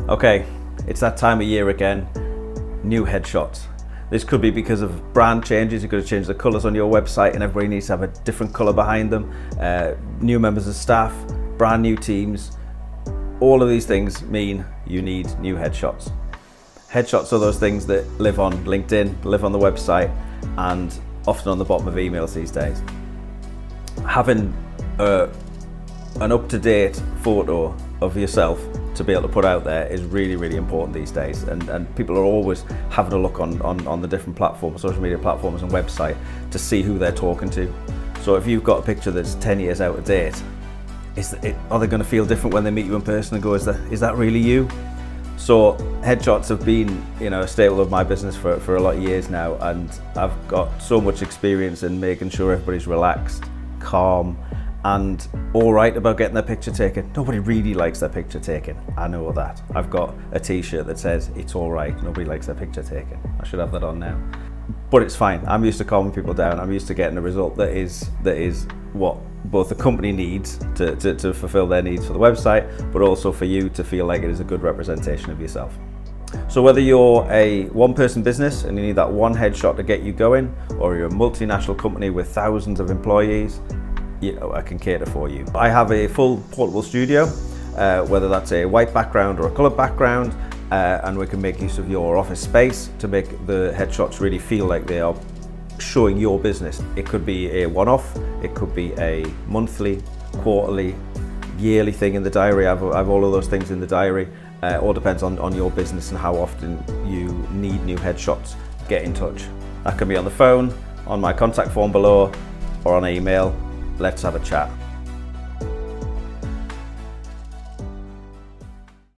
Okay, it's that time of year again, new headshots. This could be because of brand changes. You've got to change the colours on your website and everybody needs to have a different colour behind them. New members of staff, brand new teams. All of these things mean you need new headshots. Headshots are those things that live on LinkedIn, live on the website, and often on the bottom of emails these days. Having an up-to-date photo of yourself to be able to put out there is really, really important these days, and people are always having a look on the different platforms, social media platforms and website, to see who they're talking to. So if you've got a picture that's 10 years out of date, are they going to feel different when they meet you in person and go, is that really you? So headshots have been, a staple of my business for a lot of years now, and I've got so much experience in making sure everybody's relaxed, calm, and all right about getting their picture taken. Nobody really likes their picture taken. I know that. I've got a t-shirt that says it's all right, nobody likes their picture taken. I should have that on now. But it's fine. I'm used to calming people down. I'm used to getting a result that is what both the company needs to fulfill their needs for the website, but also for you to feel like it is a good representation of yourself. So whether you're a one-person business and you need that one headshot to get you going, or you're a multinational company with thousands of employees, I can cater for you. I have a full portable studio, whether that's a white background or a coloured background, and we can make use of your office space to make the headshots really feel like they are showing your business. It could be a one-off, it could be a monthly, quarterly, yearly thing in the diary. I have all of those things in the diary. All depends on your business and how often you need new headshots. Get in touch. That can be on the phone, on my contact form below, or on email. Let's have a chat.